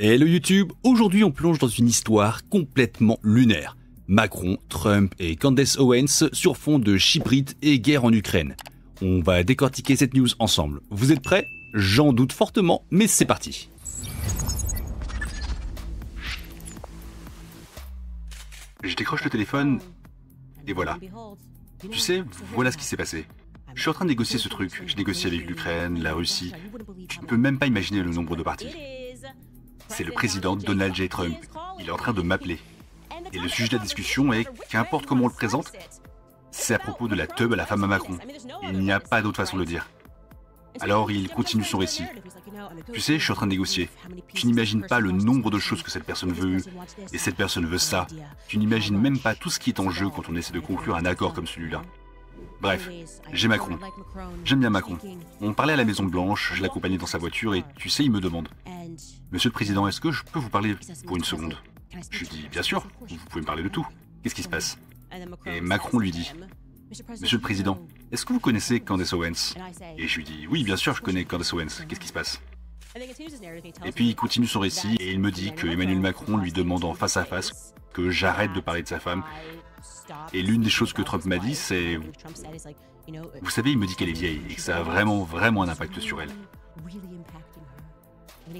Hello YouTube, aujourd'hui on plonge dans une histoire complètement lunaire. Macron, Trump et Candace Owens sur fond de chybrite et guerre en Ukraine. On va décortiquer cette news ensemble. Vous êtes prêts? J'en doute fortement, mais c'est parti. Je décroche le téléphone et voilà. Tu sais, voilà ce qui s'est passé. Je suis en train de négocier ce truc. Je négocie avec l'Ukraine, la Russie. Tu ne peux même pas imaginer le nombre de parties. C'est le président Donald J. Trump. Il est en train de m'appeler. Et le sujet de la discussion est, qu'importe comment on le présente, c'est à propos de la teub à la femme à Macron. Il n'y a pas d'autre façon de le dire. Alors il continue son récit. Tu sais, je suis en train de négocier. Tu n'imagines pas le nombre de choses que cette personne veut, et cette personne veut ça. Tu n'imagines même pas tout ce qui est en jeu quand on essaie de conclure un accord comme celui-là. Bref, j'ai Macron. J'aime bien Macron. On parlait à la Maison Blanche, je l'accompagnais dans sa voiture et tu sais, il me demande « Monsieur le Président, est-ce que je peux vous parler pour une seconde ?» Je lui dis « Bien sûr, vous pouvez me parler de tout. Qu'est-ce qui se passe ?» Et Macron lui dit « Monsieur le Président, est-ce que vous connaissez Candace Owens ?» Et je lui dis « Oui, bien sûr, je connais Candace Owens. Qu'est-ce qui se passe ?» Et puis il continue son récit et il me dit que Emmanuel Macron lui demande en face à face que j'arrête de parler de sa femme. Et l'une des choses que Trump m'a dit, c'est... Vous savez, il me dit qu'elle est vieille et que ça a vraiment un impact sur elle.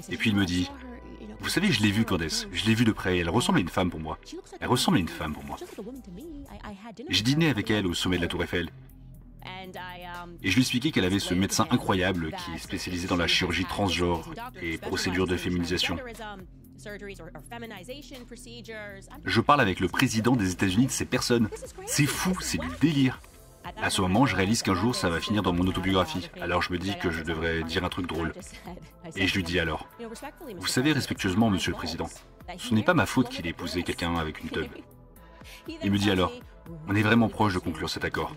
Et puis il me dit... Vous savez, je l'ai vue, Candace. Je l'ai vue de près. Elle ressemble à une femme pour moi. Elle ressemble à une femme pour moi. J'ai dîné avec elle au sommet de la Tour Eiffel. Et je lui expliquais qu'elle avait ce médecin incroyable qui est spécialisé dans la chirurgie transgenre et procédures de féminisation. Je parle avec le président des États-Unis de ces personnes. C'est fou, c'est du délire. À ce moment, je réalise qu'un jour, ça va finir dans mon autobiographie. Alors je me dis que je devrais dire un truc drôle. Et je lui dis alors, vous savez respectueusement, monsieur le président, ce n'est pas ma faute qu'il ait épousé quelqu'un avec une teub. Il me dit alors, on est vraiment proche de conclure cet accord.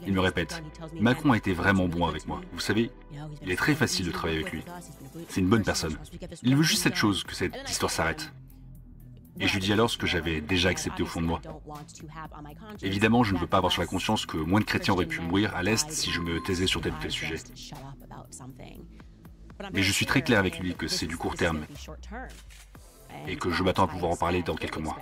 Il me répète, Macron a été vraiment bon avec moi. Vous savez, il est très facile de travailler avec lui. C'est une bonne personne. Il veut juste cette chose, que cette histoire s'arrête. Et je lui dis alors ce que j'avais déjà accepté au fond de moi. Évidemment, je ne veux pas avoir sur la conscience que moins de chrétiens auraient pu mourir à l'Est si je me taisais sur tel ou tel sujet. Mais je suis très clair avec lui que c'est du court terme et que je m'attends à pouvoir en parler dans quelques mois.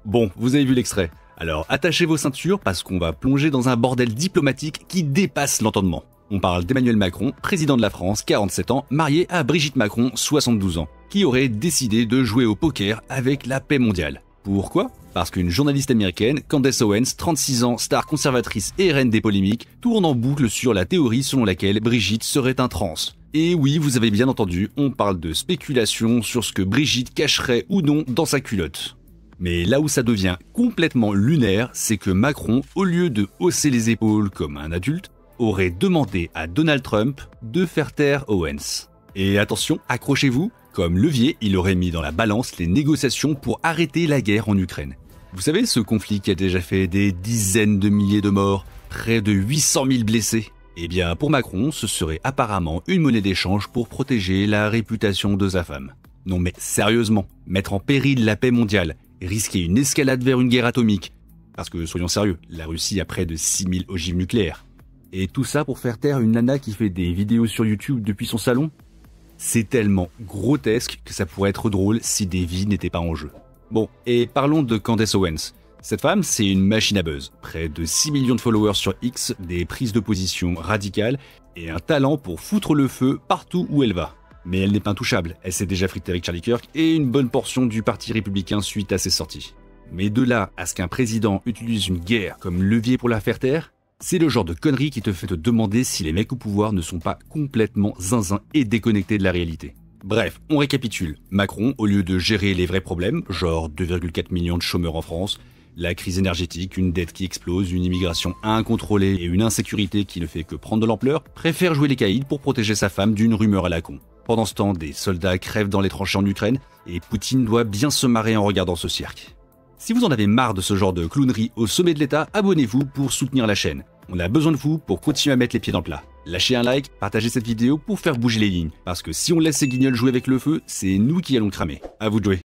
Bon, vous avez vu l'extrait. Alors attachez vos ceintures parce qu'on va plonger dans un bordel diplomatique qui dépasse l'entendement. On parle d'Emmanuel Macron, président de la France, 47 ans, marié à Brigitte Macron, 72 ans, qui aurait décidé de jouer au poker avec la paix mondiale. Pourquoi? Parce qu'une journaliste américaine, Candace Owens, 36 ans, star conservatrice et reine des polémiques, tourne en boucle sur la théorie selon laquelle Brigitte serait un trans. Et oui, vous avez bien entendu, on parle de spéculation sur ce que Brigitte cacherait ou non dans sa culotte. Mais là où ça devient complètement lunaire, c'est que Macron, au lieu de hausser les épaules comme un adulte, aurait demandé à Donald Trump de faire taire Owens. Et attention, accrochez-vous, comme levier, il aurait mis dans la balance les négociations pour arrêter la guerre en Ukraine. Vous savez, ce conflit qui a déjà fait des dizaines de milliers de morts, près de 800 000 blessés. Eh bien, pour Macron, ce serait apparemment une monnaie d'échange pour protéger la réputation de sa femme. Non mais sérieusement, mettre en péril la paix mondiale, risquer une escalade vers une guerre atomique, parce que soyons sérieux, la Russie a près de 6000 ogives nucléaires. Et tout ça pour faire taire une nana qui fait des vidéos sur YouTube depuis son salon? C'est tellement grotesque que ça pourrait être drôle si des vies n'étaient pas en jeu. Bon, et parlons de Candace Owens. Cette femme, c'est une machine à buzz. Près de 6 millions de followers sur X, des prises de position radicales et un talent pour foutre le feu partout où elle va. Mais elle n'est pas intouchable, elle s'est déjà fritée avec Charlie Kirk et une bonne portion du parti républicain suite à ses sorties. Mais de là à ce qu'un président utilise une guerre comme levier pour la faire taire, c'est le genre de connerie qui te fait te demander si les mecs au pouvoir ne sont pas complètement zinzin et déconnectés de la réalité. Bref, on récapitule. Macron, au lieu de gérer les vrais problèmes, genre 2,4 millions de chômeurs en France, la crise énergétique, une dette qui explose, une immigration incontrôlée et une insécurité qui ne fait que prendre de l'ampleur, préfère jouer les caïds pour protéger sa femme d'une rumeur à la con. Pendant ce temps, des soldats crèvent dans les tranchées en Ukraine et Poutine doit bien se marrer en regardant ce cirque. Si vous en avez marre de ce genre de clownerie au sommet de l'État, abonnez-vous pour soutenir la chaîne. On a besoin de vous pour continuer à mettre les pieds dans le plat. Lâchez un like, partagez cette vidéo pour faire bouger les lignes. Parce que si on laisse ces guignols jouer avec le feu, c'est nous qui allons cramer. À vous de jouer.